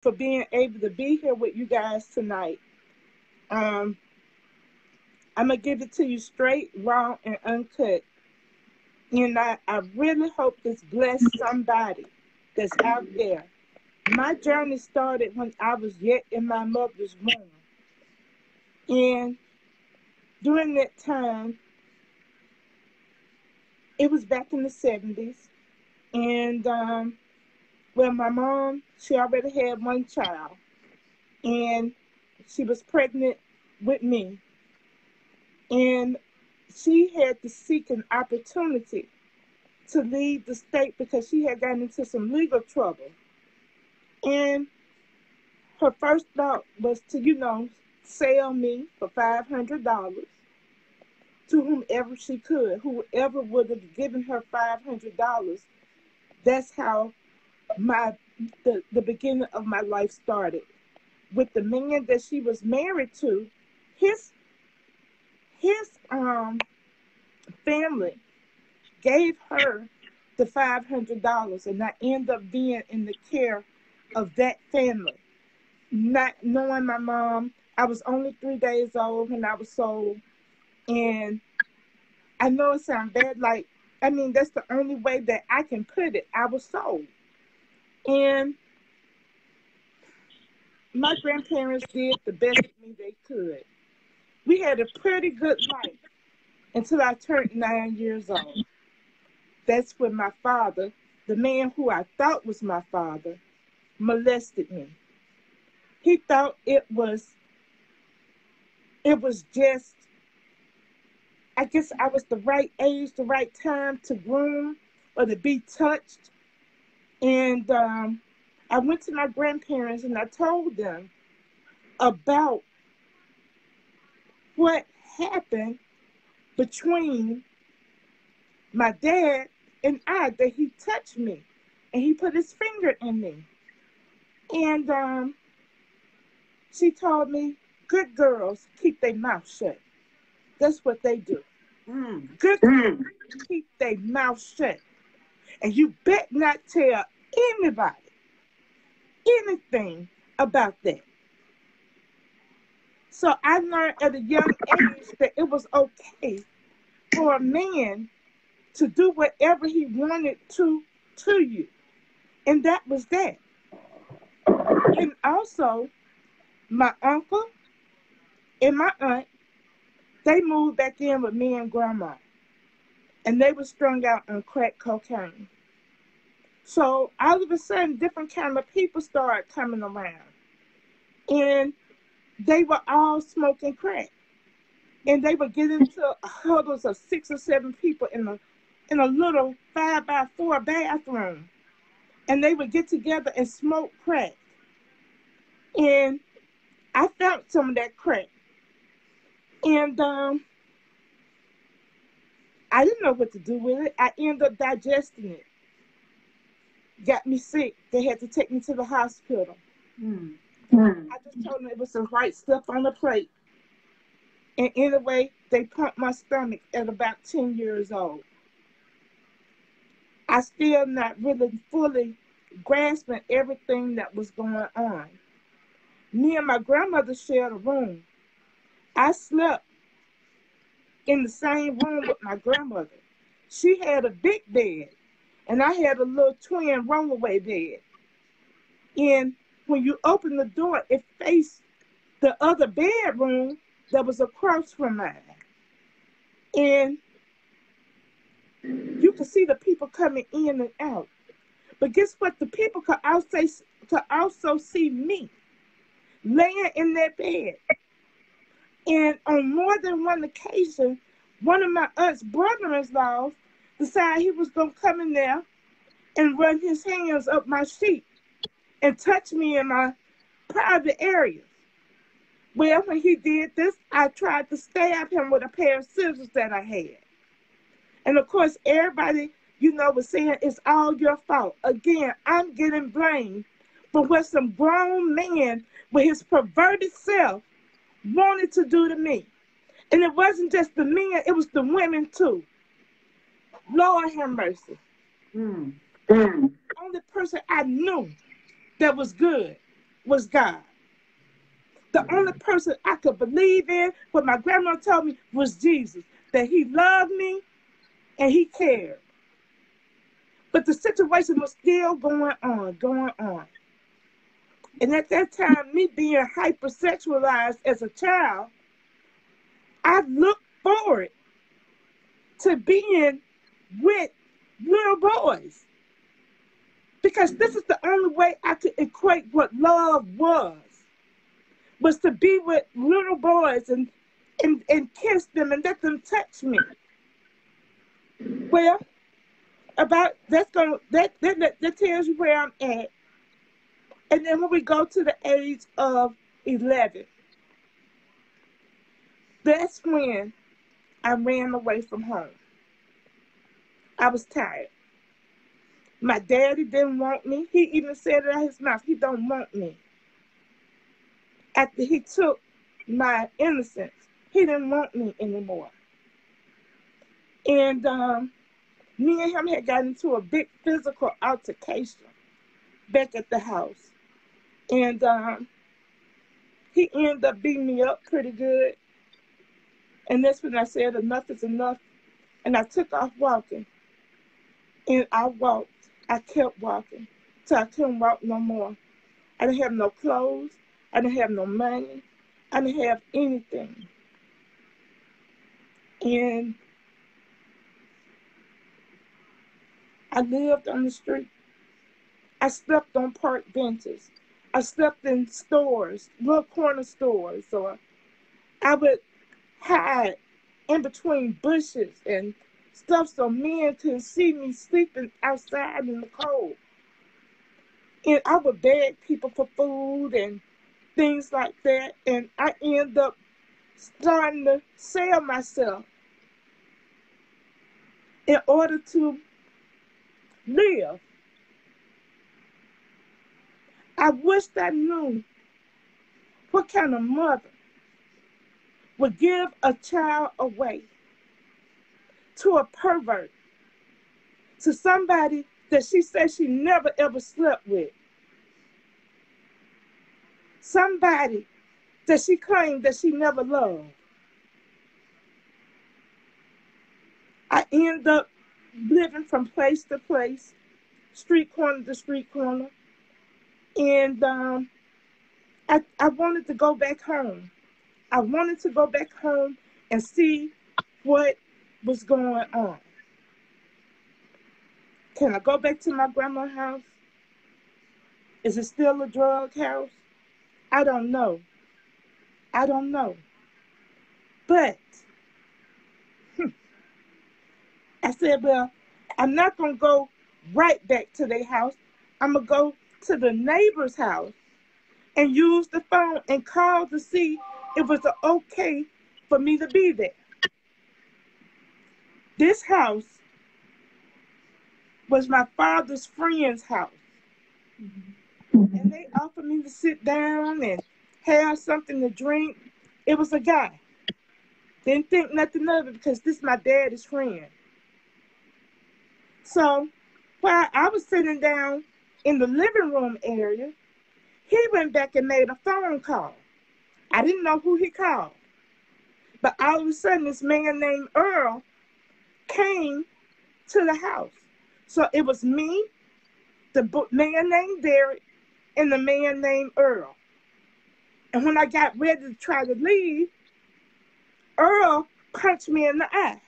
for being able to be here with you guys tonight. Um, I'm going to give it to you straight, raw, and uncut. And I really hope this bless somebody that's out there. My journey started when I was yet in my mother's womb. And during that time, it was back in the 70s. And, well, my mom, she already had one child. And she was pregnant with me. And she had to seek an opportunity to leave the state because she had gotten into some legal trouble. And her first thought was to, sell me for $500 to whomever she could, whoever would have given her $500. That's how the beginning of my life started. With the man that she was married to, his family gave her the $500, and I ended up being in the care of that family. Not knowing my mom, I was only 3 days old when I was sold, and I know it sounds bad. That's the only way that I can put it. I was sold, and my grandparents did the best with me they could. We had a pretty good life until I turned 9 years old. That's when my father, the man who I thought was my father, molested me. He thought it was just, I guess I was the right age, the right time to groom or to be touched. And I went to my grandparents and I told them about what happened between my dad and I, that he touched me and he put his finger in me. And she told me, good girls keep their mouth shut. That's what they do. Good girls keep their mouth shut. And you bet not tell anybody anything about that. So I learned at a young age that it was okay for a man to do whatever he wanted to you. And that was that. And also, my uncle and my aunt, they moved back in with me and grandma. And they were strung out on crack cocaine. So all of a sudden, different kind of people started coming around. And they were all smoking crack. And they would get into huddles of 6 or 7 people in a little 5x4 bathroom. And they would get together and smoke crack. And I found some of that crack. And I didn't know what to do with it. I ended up digesting it. Got me sick. They had to take me to the hospital. I just told them it was the right stuff on the plate. And anyway, they pumped my stomach at about 10 years old. I still not really fully grasping everything that was going on. Me and my grandmother shared a room. I slept in the same room with my grandmother. She had a big bed, and I had a little twin rollaway bed. And when you opened the door, it faced the other bedroom that was across from mine. And you could see the people coming in and out. But guess what? The people could also see me laying in that bed. And on more than one occasion, one of my aunt's brother-in-law decided he was going to come in there and run his hands up my sheet and touch me in my private areas. Well, when he did this, I tried to stab him with a pair of scissors that I had. And of course, everybody, was saying it's all your fault. Again, I'm getting blamed for what some grown man with his perverted self wanted to do to me. And it wasn't just the men, it was the women too. Lord have mercy. Only person I knew that was good was God. The only person I could believe in, what my grandma told me, was Jesus. That he loved me and he cared. But the situation was still going on, going on. And at that time, me being hypersexualized as a child, I looked forward to being with little boys. Because this is the only way I could equate what love was to be with little boys and kiss them and let them touch me. Well, that tells you where I'm at. And then when we go to the age of 11, that's when I ran away from home. I was tired. My daddy didn't want me. He even said it out of his mouth, he don't want me. After he took my innocence, he didn't want me anymore. And me and him had gotten into a big physical altercation back at the house. And he ended up beating me up pretty good. And that's when I said enough is enough. And I took off walking. And I walked. I kept walking till I couldn't walk no more. I didn't have no clothes. I didn't have no money. I didn't have anything. And I lived on the street. I slept on park benches. I slept in stores, little corner stores. Or I would hide in between bushes and stuff so men couldn't see me sleeping outside in the cold. And I would beg people for food and things like that. And I ended up starting to sell myself in order to live. I wished I knew what kind of mother would give a child away to a pervert, to somebody that she said she never ever slept with, somebody that she claimed that she never loved. I end up living from place to place, street corner to street corner, and I wanted to go back home. I wanted to go back home and see what was going on. Can I go back to my grandma's house? Is it still a drug house? I don't know. I don't know. But I said, well, I'm not going to go right back to their house. I'm going to go to the neighbor's house and use the phone and call to see if it was okay for me to be there. This house was my father's friend's house. And they offered me to sit down and have something to drink. It was a guy. Didn't think nothing of it because this is my daddy's friend. So while I was sitting down in the living room area, he went back and made a phone call. I didn't know who he called. But all of a sudden, this man named Earl came to the house. So it was me, the man named Derek, and the man named Earl. And when I got ready to try to leave, Earl punched me in the eye.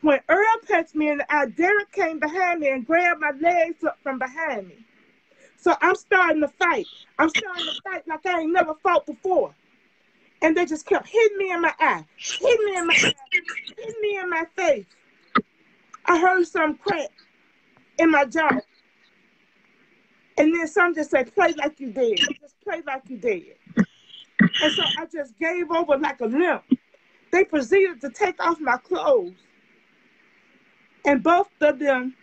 When Earl punched me in the eye, Derek came behind me and grabbed my legs up from behind me. So I'm starting to fight. I'm starting to fight like I ain't never fought before. And they just kept hitting me in my eye, hitting me in my eye, hitting me in my face. I heard some crack in my jaw. And then some just said, play like you dead. Just play like you dead. And so I just gave over like a limp. They proceeded to take off my clothes. And both of them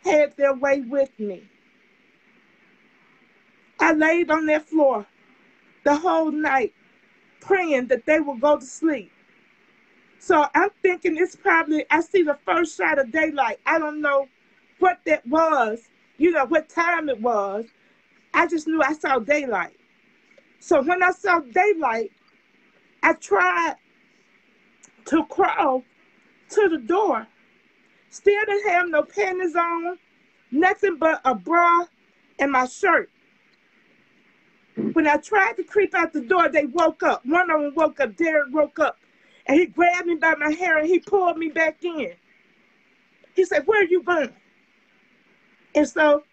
had their way with me. I laid on that floor the whole night praying that they would go to sleep. So I'm thinking it's probably, I see the first shot of daylight. I don't know what that was, what time it was, I just knew I saw daylight. So when I saw daylight, I tried to crawl to the door. Still didn't have no panties on, nothing but a bra and my shirt. When I tried to creep out the door, they woke up. One of them woke up, Derek woke up, and he grabbed me by my hair and he pulled me back in. He said, "Where are you going?" And so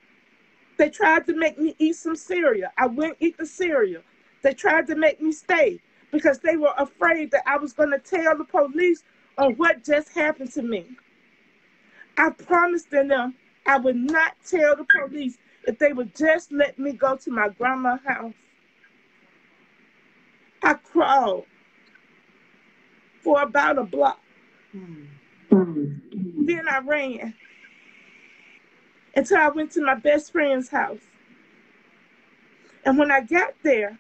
they tried to make me eat some cereal. I wouldn't eat the cereal. They tried to make me stay because they were afraid that I was going to tell the police on what just happened to me. I promised them I would not tell the police if they would just let me go to my grandma's house. I crawled for about a block. Then I ran until I went to my best friend's house. And when I got there,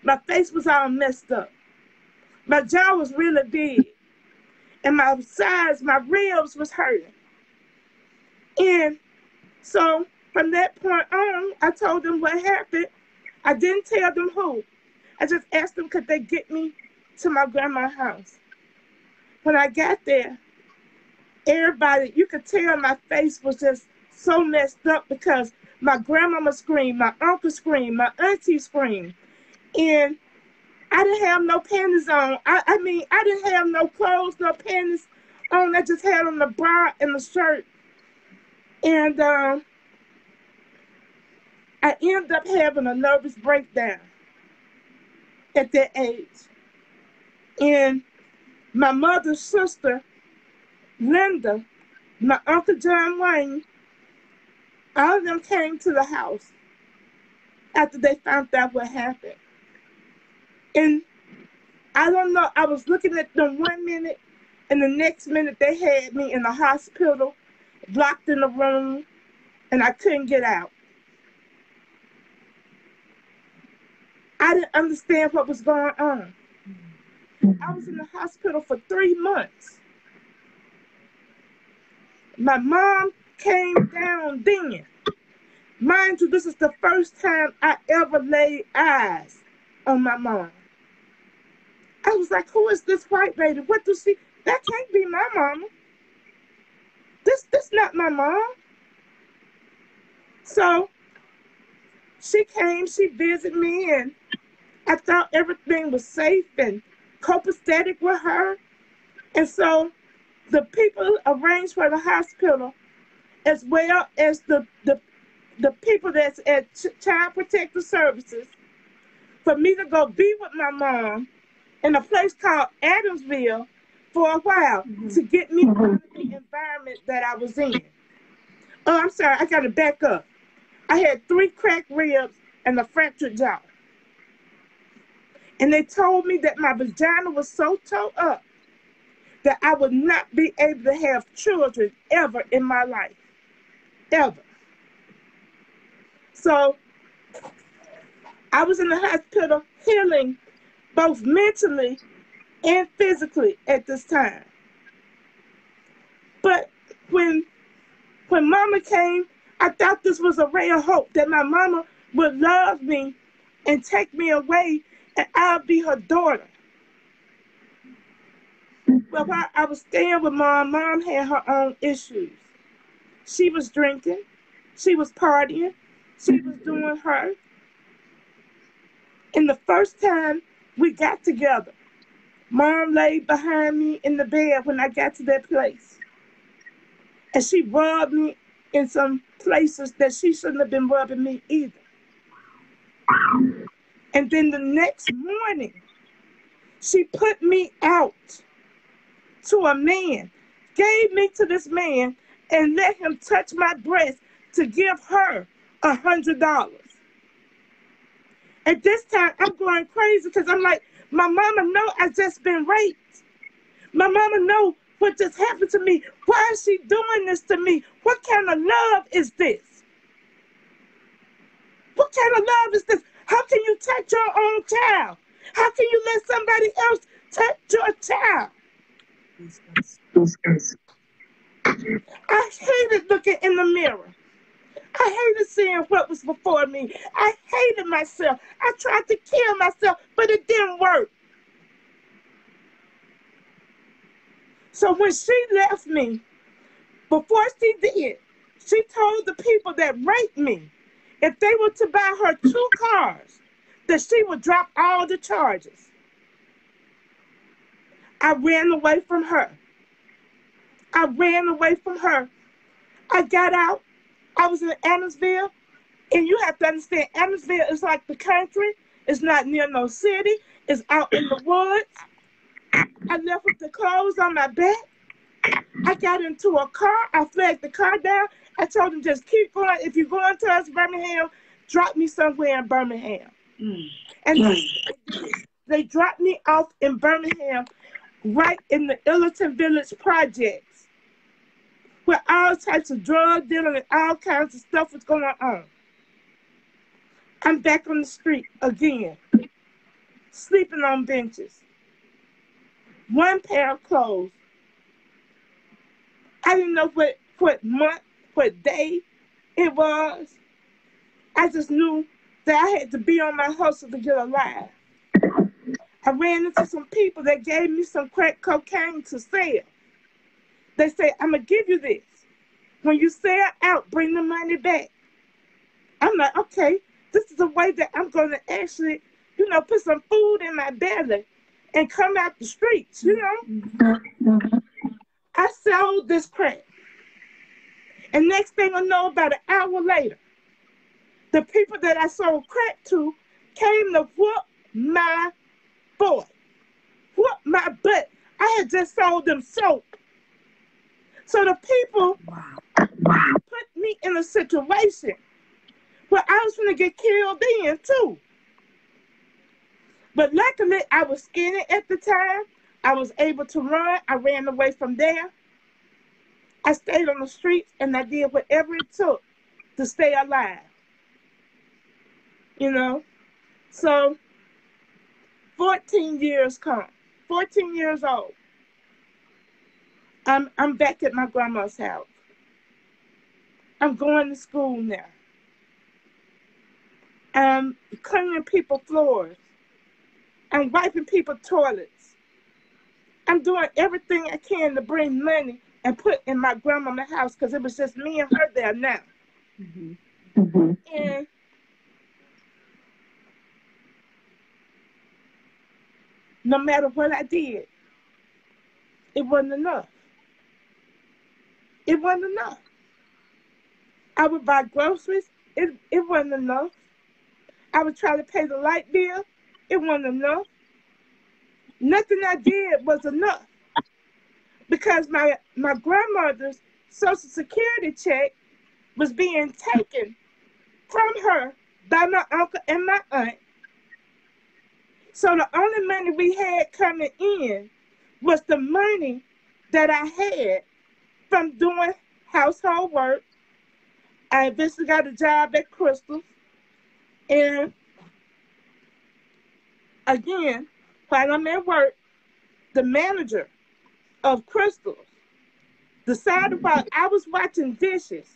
my face was all messed up. My jaw was really big. And my sides, my ribs was hurting. And so from that point on, I told them what happened. I didn't tell them who. I just asked them could they get me to my grandma's house. When I got there, everybody, you could tell my face was just so messed up because my grandmama screamed, my uncle screamed, my auntie screamed. And I didn't have no panties on. I mean, I didn't have no clothes, no panties on. I just had on the bra and the shirt. And I ended up having a nervous breakdown at that age. And my mother's sister, Linda, my Uncle John Wayne, all of them came to the house after they found out what happened. And I don't know, I was looking at them 1 minute, and the next minute they had me in the hospital, locked in the room, and I couldn't get out. I didn't understand what was going on. I was in the hospital for 3 months. My mom came down then. Mind you, this is the first time I ever laid eyes on my mom. I was like, who is this white lady? What does she? That can't be my mama. This not my mom. So she came, she visited me, and I thought everything was safe and copacetic with her. And so the people arranged for the hospital, as well as the people that's at Child Protective Services, for me to go be with my mom in a place called Adamsville for a while to get me out of the environment that I was in. Oh, I'm sorry, I got to back up. I had 3 cracked ribs and a fractured jaw. And they told me that my vagina was so tore up that I would not be able to have children ever in my life. Ever. So I was in the hospital healing both mentally and physically at this time. But when mama came, I thought this was a ray of hope that my mama would love me and take me away and I'll be her daughter. But while I was staying with mom had her own issues. She was drinking, she was partying, she was doing her. And the first time we got together, mom laid behind me in the bed when I got to that place. And she rubbed me in some places that she shouldn't have been rubbing me either. And then the next morning, she put me out to a man, gave me to this man, and let him touch my breast to give her $100. At this time, I'm going crazy because I'm like, my mama know I just been raped. My mama know what just happened to me. Why is she doing this to me? What kind of love is this? What kind of love is this? How can you touch your own child? How can you let somebody else touch your child? I hated looking in the mirror. I hated seeing what was before me. I hated myself. I tried to kill myself, but it didn't work. So when she left me, before she did, she told the people that raped me if they were to buy her 2 cars, that she would drop all the charges. I ran away from her. I ran away from her. I got out. I was in Adamsville, and you have to understand, Adamsville is like the country. It's not near no city. It's out in the woods. I left with the clothes on my back. I got into a car. I flagged the car down. I told them, just keep going. If you're going towards Birmingham, drop me somewhere in Birmingham. And they dropped me off in Birmingham, right in the Illerton Village projects, where all types of drug dealing and all kinds of stuff was going on. I'm back on the street again, sleeping on benches. 1 pair of clothes. I didn't know what month, what day it was. I just knew that I had to be on my hustle to get alive. I ran into some people that gave me some crack cocaine to sell. They said, I'm going to give you this. When you sell out, bring the money back. I'm like, okay, this is a way that I'm going to actually, put some food in my belly and come out the streets, I sold this crack. And next thing I know, about an hour later, the people that I sold crack to came to whoop my boy, whoop my butt. I had just sold them soap. So the people put me in a situation where I was going to get killed in too. But luckily, I was skinny at the time. I was able to run. I ran away from there. I stayed on the streets, and I did whatever it took to stay alive. So 14 years come. 14 years old. I'm back at my grandma's house. I'm going to school now. I'm cleaning people's floors. I'm wiping people's toilets. I'm doing everything I can to bring money and put in my grandmama's house, because it was just me and her there now. And no matter what I did, it wasn't enough. It wasn't enough. I would buy groceries. It wasn't enough. I would try to pay the light bill. It wasn't enough. Nothing I did was enough, because my grandmother's Social Security check was being taken from her by my uncle and my aunt. So the only money we had coming in was the money that I had from doing household work. I eventually got a job at Crystal's. And again, while I'm at work, the manager of Crystal's decided while I was watching dishes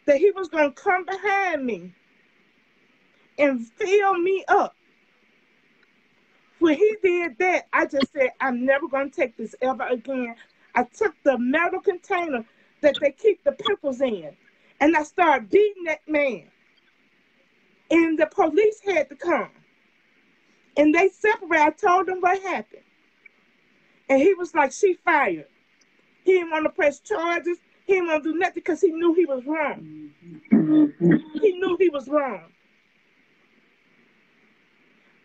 that he was going to come behind me and fill me up. When he did that, I just said, I'm never going to take this ever again. I took the metal container that they keep the pickles in, and I started beating that man. And the police had to come. And they separated. I told them what happened. And he was like, she fired. He didn't want to press charges. He didn't want to do nothing because he knew he was wrong. He knew he was wrong.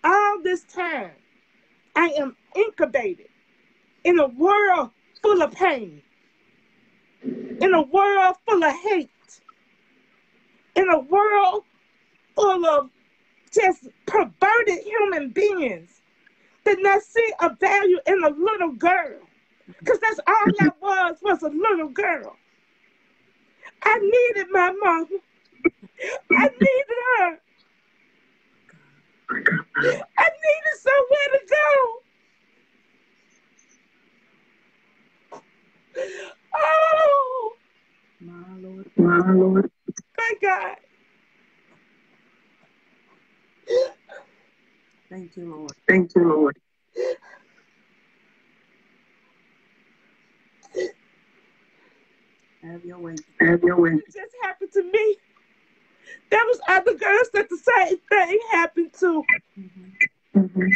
All this time, I am incubated in a world full of pain, in a world full of hate, in a world full of just perverted human beings that not see a value in a little girl. Because that's all I was a little girl. I needed my mama. I needed her. I needed somewhere to go. Oh, my Lord. thank God. Thank you, Lord. Thank you, Lord. Have your way. Have your way. It just happened to me. There was other girls that the same thing happened to. Mm-hmm.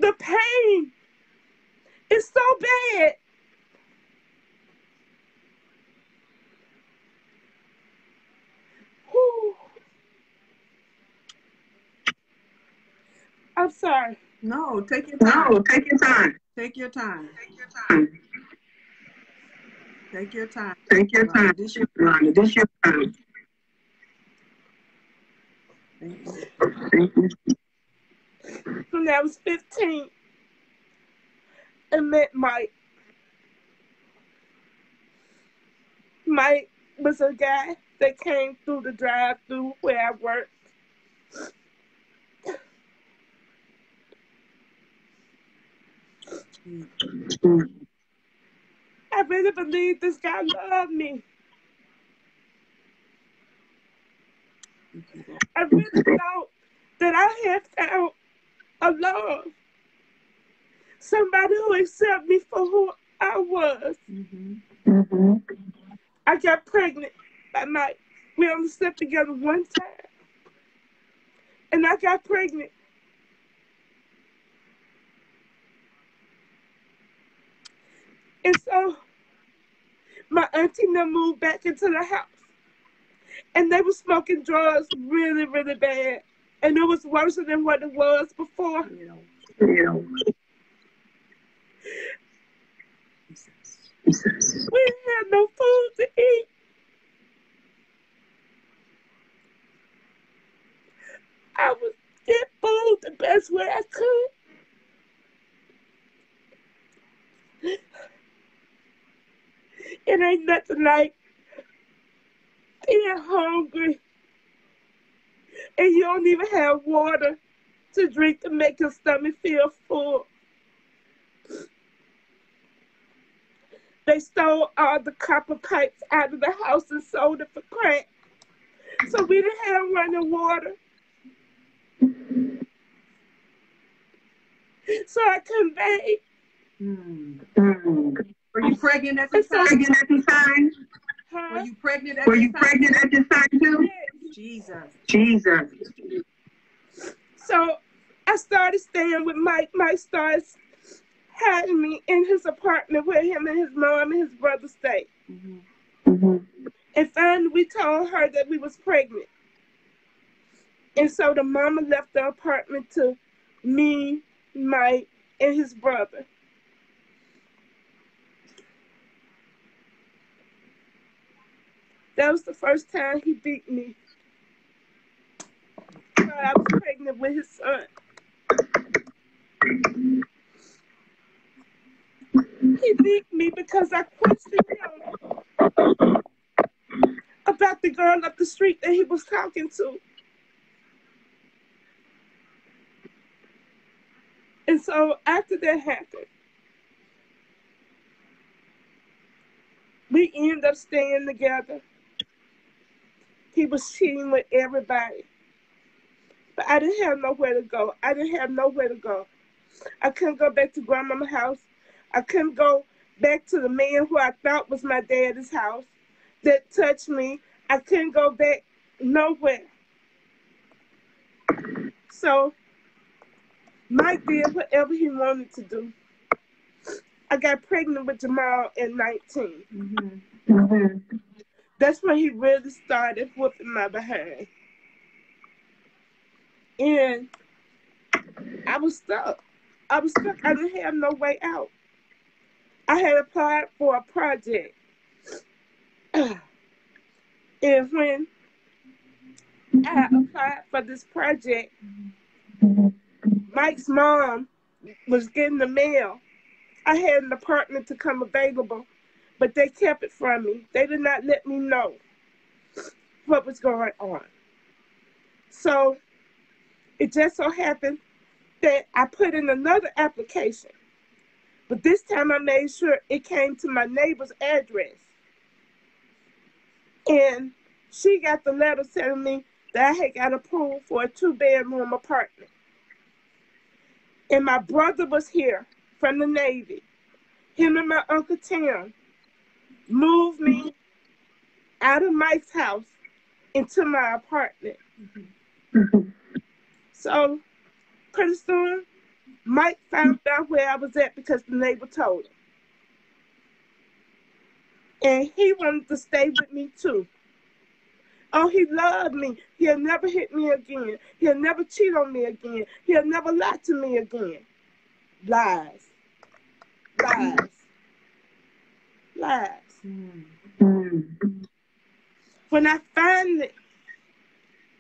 The pain is so bad. Whew. I'm sorry. No, take your time. No, take your time. Take your time. Take your time. Take your time. Take your time. This your Ronda. This your time. Thank you. Thank you. When I was 15, I met Mike. Mike was a guy that came through the drive-through where I worked. I really believe this guy loved me. I really thought that I had found a love. Somebody who accepted me for who I was. Mm-hmm. I got pregnant by Mike. We only slept together one time. And I got pregnant. And so my auntie and them moved back into the house. And they were smoking drugs really, really bad. And it was worse than what it was before. Yeah. We didn't have no food to eat. I was get food the best way I could. It ain't nothing like being hungry and you don't even have water to drink to make your stomach feel full. They stole all the copper pipes out of the house and sold it for crack. So we didn't have running water. So I couldn't bathe. Were you pregnant at this time? Huh? Were you pregnant at Were this you time? pregnant at this time too? Jesus. Jesus. So I started staying with Mike. Mike started hiding me in his apartment where him and his mom and his brother stayed. Mm-hmm. And finally we told her that we was pregnant. And so the mama left the apartment to me, Mike, and his brother. That was the first time he beat me. So I was pregnant with his son. He beat me because I questioned him about the girl up the street that he was talking to. And so after that happened, we ended up staying together. He was cheating with everybody. But I didn't have nowhere to go. I couldn't go back to grandmama's house. I couldn't go back to the man who I thought was my daddy's house that touched me. I couldn't go back nowhere. So Mike did whatever he wanted to do. I got pregnant with Jamal at 19. Mm-hmm. That's when he really started whooping my behind. And I was stuck. I didn't have no way out. I had applied for a project. And when I applied for this project, Mike's mom was getting the mail. I had an apartment to come available, but they kept it from me. They did not let me know what was going on. So it just so happened that I put in another application, but this time I made sure it came to my neighbor's address. And she got the letter telling me that I had got approved for a 2-bedroom apartment. And my brother was here from the Navy. Him and my Uncle Tim moved me out of Mike's house into my apartment. So pretty soon, Mike found out where I was at because the neighbor told him. And he wanted to stay with me too. Oh, he loved me. He'll never hit me again. He'll never cheat on me again. He'll never lie to me again. Lies. Lies. Lies. When I finally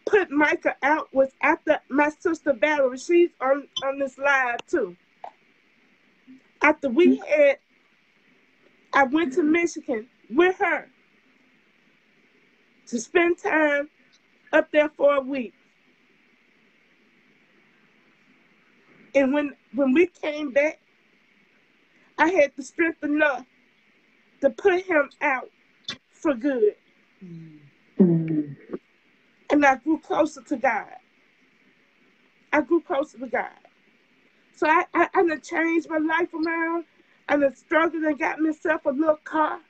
put Micah out was after my sister Valerie. She's on this live too. After I went to Michigan with her to spend time up there for a week. And when we came back, I had the strength enough to put him out for good. And I grew closer to God. I grew closer to God. So I done changed my life around. I done struggled and got myself a little car.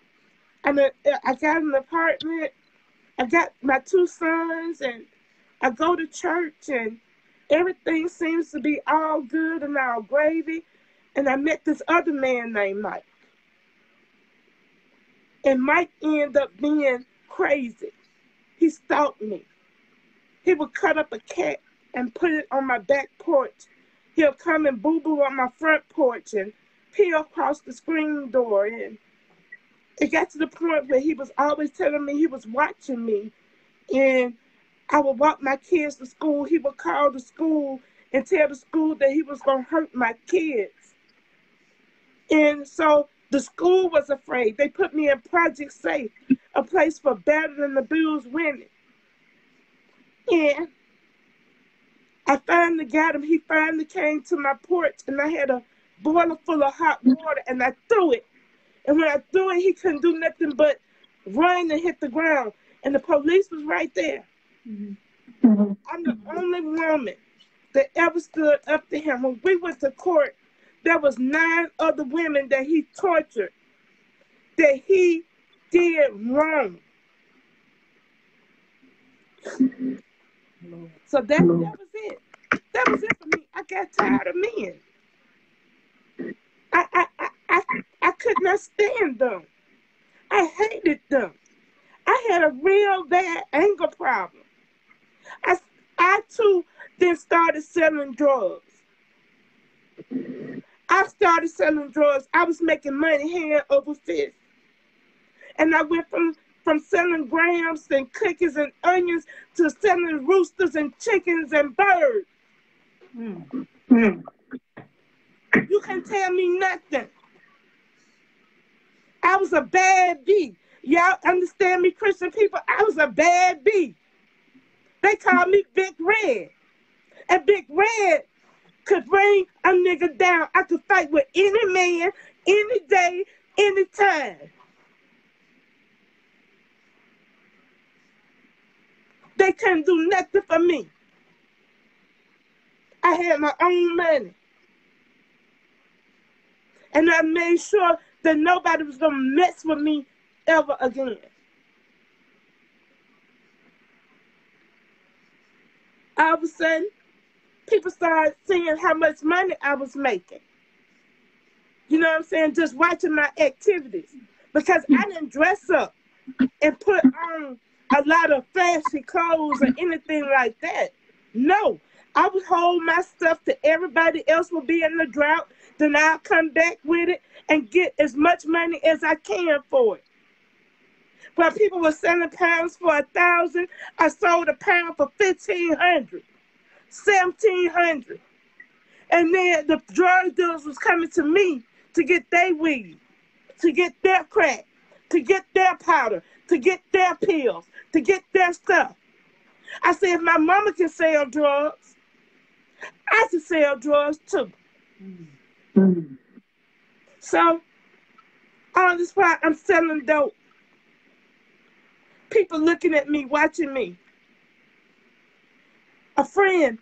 And I got an apartment. I got my 2 sons, and I go to church, and everything seems to be all good and all gravy. And I met this other man named Mike. And Mike ended up being crazy. He stalked me. He would cut up a cat and put it on my back porch. He'll come and boo-boo on my front porch and pee across the screen door. And it got to the point where he was always telling me he was watching me. And I would walk my kids to school. He would call the school and tell the school that he was going to hurt my kids. And so the school was afraid. They put me in Project Safe, a place for battered and abused women. And I finally got him. He finally came to my porch, and I had a boiler full of hot water, and I threw it. And when I threw it, he couldn't do nothing but run and hit the ground. And the police was right there. I'm the only woman that ever stood up to him. When we went to court, there was 9 other women that he tortured, that he did wrong. So that was it. That was it for me. I got tired of men. I could not stand them. I hated them. I had a real bad anger problem. I too then started selling drugs. I started selling drugs. I was making money hand over fist. And I went from selling grams and cookies and onions to selling roosters and chickens and birds. You can't tell me nothing. I was a bad bee. Y'all understand me, Christian people? I was a bad bee. They called me Big Red. And Big Red could bring a nigga down. I could fight with any man, any day, any time. They couldn't do nothing for me. I had my own money. And I made sure that nobody was going to mess with me ever again. All of a sudden, people started seeing how much money I was making. You know what I'm saying? Just watching my activities. Because I didn't dress up and put on a lot of flashy clothes or anything like that. No. I would hold my stuff till everybody else would be in the drought. Then I'll come back with it and get as much money as I can for it. While people were selling pounds for 1,000, I sold a pound for 1,500, 1,700. And then the drug dealers was coming to me to get their weed, to get their crack, to get their powder, to get their pills, to get their stuff. I said, if my mama can sell drugs, I can sell drugs too. So, all this while I'm selling dope. People looking at me, watching me. A friend,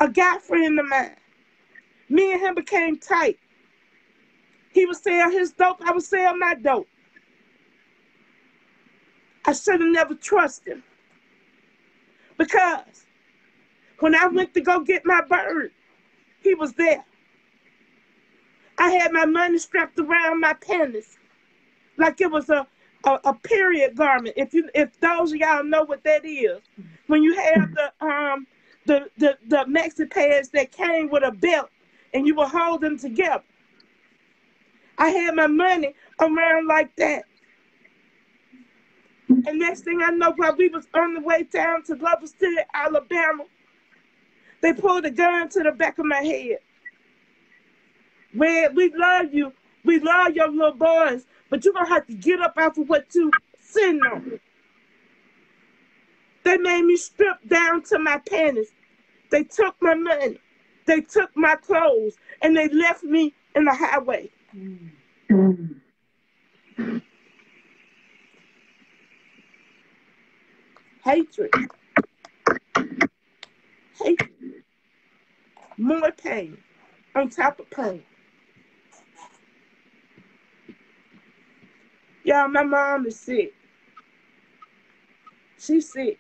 a guy friend of mine. Me and him became tight. He would sell his dope, I would sell my dope. I should have never trusted him. Because when I went to go get my bird, he was there. I had my money strapped around my panties like it was a period garment. If those of y'all know what that is, when you have the maxi pads that came with a belt and you would hold them together. I had my money around like that. And next thing I know, while we was on the way down to Loveland, Alabama, they pulled a gun to the back of my head. Red, we love you. We love your little boys, but you're going to have to get up off of what you sitting on. They made me strip down to my panties. They took my money. They took my clothes, and they left me in the highway. Hatred. Hatred. More pain on top of pain. Y'all, my mom is sick. She's sick.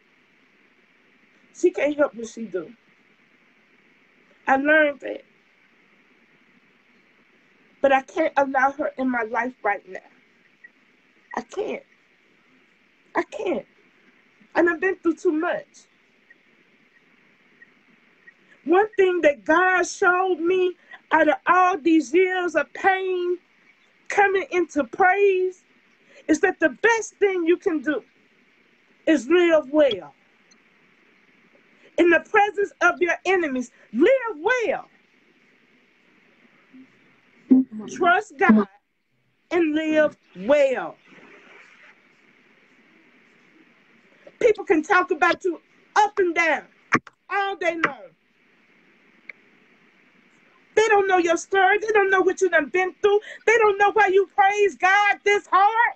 She can't help what she do. I learned that. But I can't allow her in my life right now. I can't. I can't. And I've been through too much. One thing that God showed me out of all these years of pain coming into praise is that the best thing you can do is live well. In the presence of your enemies, live well. Trust God and live well. People can talk about you up and down all day long. They don't know your story. They don't know what you done been through. They don't know why you praise God this hard.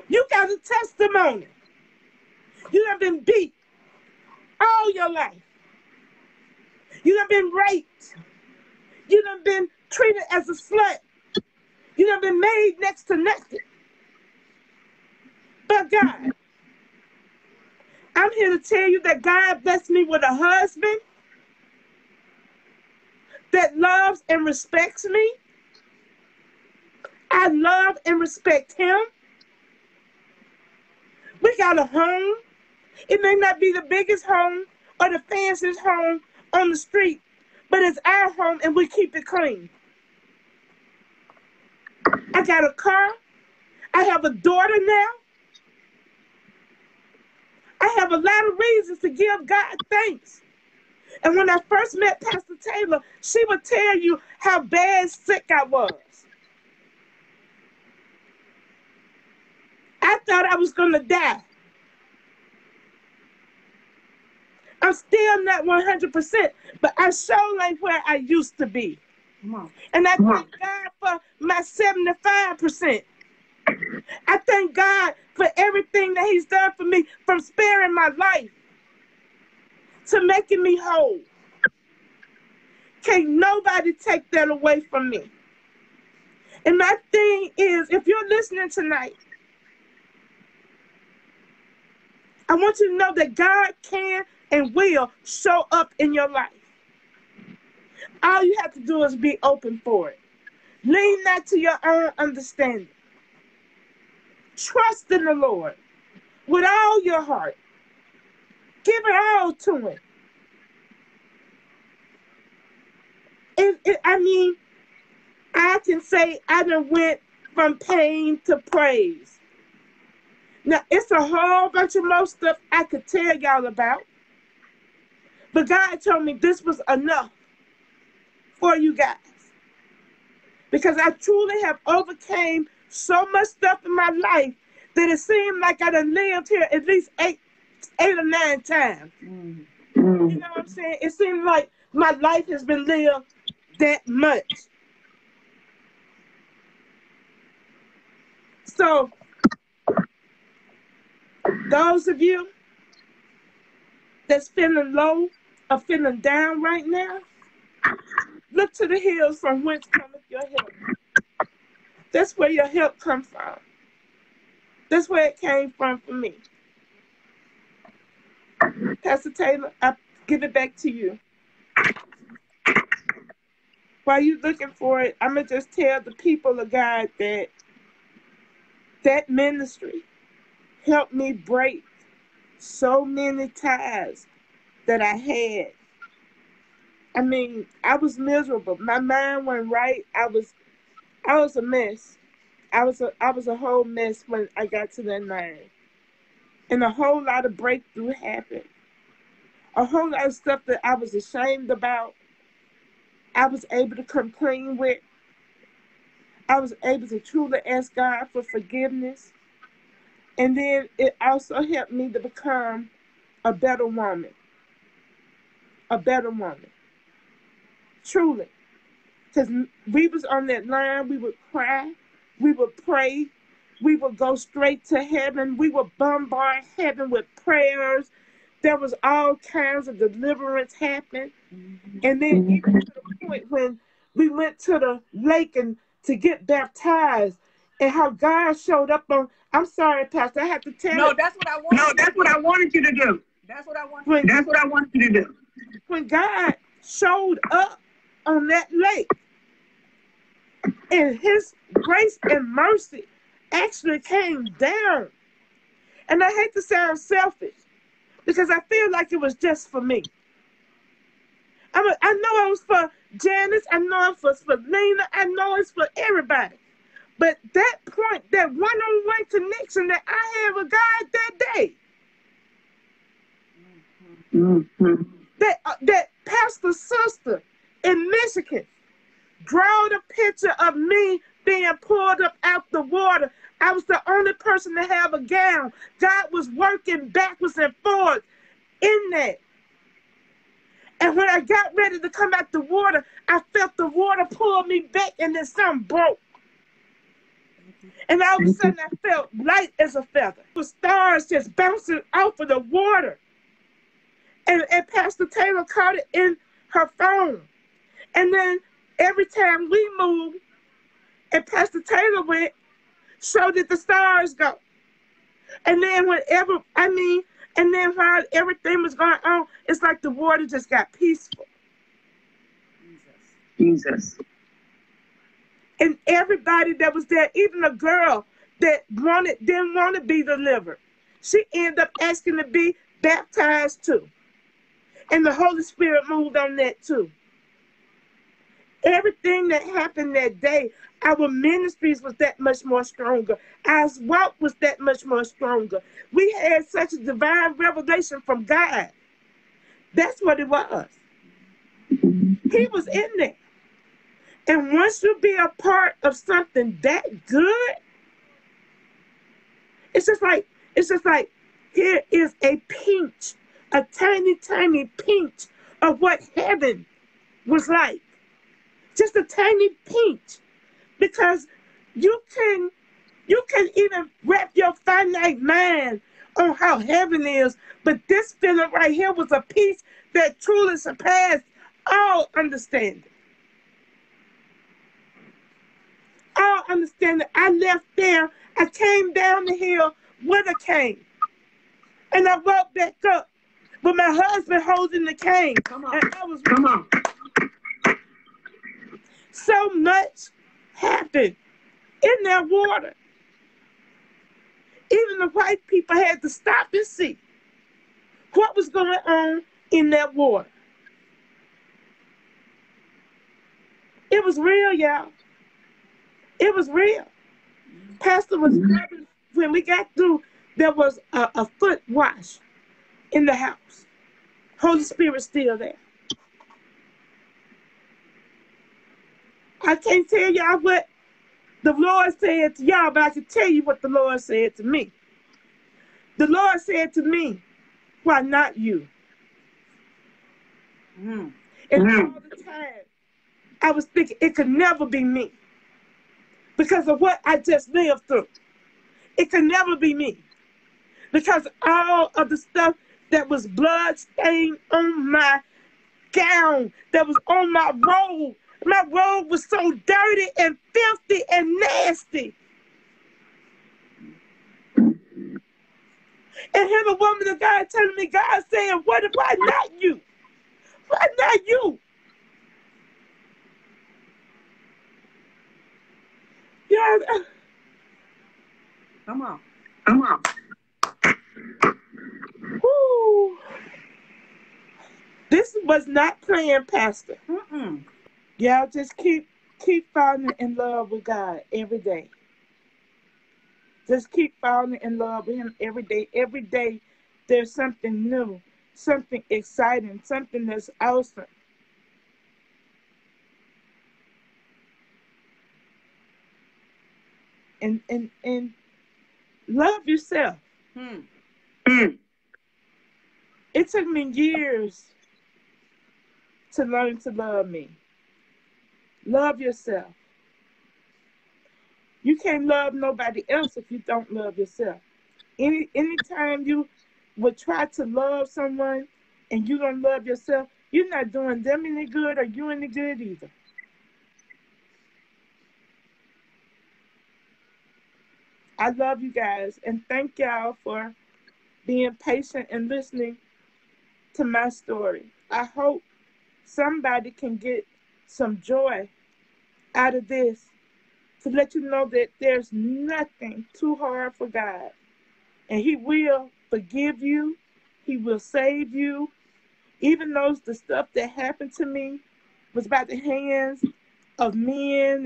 You got a testimony. You done been beat all your life. You done been raped. You done been treated as a slut. You done been made next to nothing. But God, I'm here to tell you that God blessed me with a husband that loves and respects me. I love and respect him. We got a home. It may not be the biggest home or the fanciest home on the street, but it's our home and we keep it clean. I got a car. I have a daughter now. I have a lot of reasons to give God thanks. And when I first met Pastor Taylor, she would tell you how bad sick I was. I thought I was going to die. I'm still not 100%, but I sure ain't where I used to be. And I thank God for my 75%. I thank God for everything that he's done for me, from sparing my life to making me whole. Can't nobody take that away from me. And my thing is, if you're listening tonight, I want you to know that God can and will show up in your life. All you have to do is be open for it. Lean not to your own understanding. Trust in the Lord with all your heart. Give it all to him. I can say I done went from pain to praise. Now, it's a whole bunch of more stuff I could tell y'all about. But God told me this was enough for you guys. Because I truly have overcame so much stuff in my life that it seemed like I done lived here at least eight or nine times. You know what I'm saying? It seemed like my life has been lived that much. So, those of you that's feeling low or feeling down right now, look to the hills from whence cometh your help. That's where your help comes from. That's where it came from for me. Pastor Taylor, I give it back to you. While you're looking for it, I'm going to just tell the people of God that that ministry helped me break so many ties that I had. I mean, I was miserable. My mind went right. I was a mess. I was a whole mess when I got to that line. And a whole lot of breakthrough happened. A whole lot of stuff that I was ashamed about, I was able to come clean with. I was able to truly ask God for forgiveness. And then it also helped me to become a better woman. A better woman. Truly. Because we was on that line, we would cry, we would pray, we would go straight to heaven, we would bombard heaven with prayers. There was all kinds of deliverance happening. And then even to the point when we went to the lake and to get baptized, and how God showed up on, I'm sorry, Pastor, I have to tell No, it. that's what I wanted. No, that's what I wanted you to do. That's what I wanted. When, That's what I wanted you to do. when God showed up on that lake, and his grace and mercy actually came down. And I hate to sound selfish, because I feel like it was just for me. I know it was for Janice, I know it was for Lena, I know it's for everybody. But that point, that one-on-one connection that I had with God that day, that pastor sister in Michigan drawed a picture of me being pulled up out the water. I was the only person to have a gown. God was working backwards and forwards in that. And when I got ready to come out the water, I felt the water pull me back, and then something broke. And all of a sudden, I felt light as a feather. The stars just bouncing off of the water. And Pastor Taylor caught it in her phone. And then every time we moved, and Pastor Taylor went, so did the stars go. And then and then while everything was going on, it's like the water just got peaceful. Jesus. And everybody that was there, even a girl that didn't want to be delivered, she ended up asking to be baptized too. And the Holy Spirit moved on that too. Everything that happened that day, our ministries was that much more stronger. Our walk was that much more stronger. We had such a divine revelation from God. That's what it was. He was in there. And once you be a part of something that good, it's just like here is a pinch, a tiny, tiny pinch of what heaven was like. Just a tiny pinch. Because you can even wrap your finite mind on how heaven is, but this feeling right here was a peace that truly surpassed all understanding. All understanding. I left there, I came down the hill with a cane. And I walked back up with my husband holding the cane. Come on. And I was Come on. so much happened in that water. Even the white people had to stop and see what was going on in that water. It was real, y'all. It was real. Pastor was grabbing, when we got through, there was a foot wash in the house. Holy Spirit still there. I can't tell y'all what the Lord said to y'all, but I can tell you what the Lord said to me. The Lord said to me, why not you? And all the time, I was thinking it could never be me because of what I just lived through. It could never be me because all of the stuff that was blood stained on my gown, that was on my robe. My robe was so dirty and filthy and nasty. And here the woman of God telling me, God saying, why not you? Why not you? Yeah. Come on. Come on. Whoo. This was not planned, Pastor. Mm-mm. Y'all just keep falling in love with God every day. Just keep falling in love with Him every day. Every day there's something new, something exciting, something that's awesome. And love yourself. Hmm. Mm. It took me years to learn to love me. Love yourself. You can't love nobody else if you don't love yourself. Anytime you would try to love someone and you don't love yourself, you're not doing them any good or you any good either. I love you guys and thank y'all for being patient and listening to my story. I hope somebody can get some joy out of this to let you know that there's nothing too hard for God. And He will forgive you. He will save you. Even though the stuff that happened to me was by the hands of men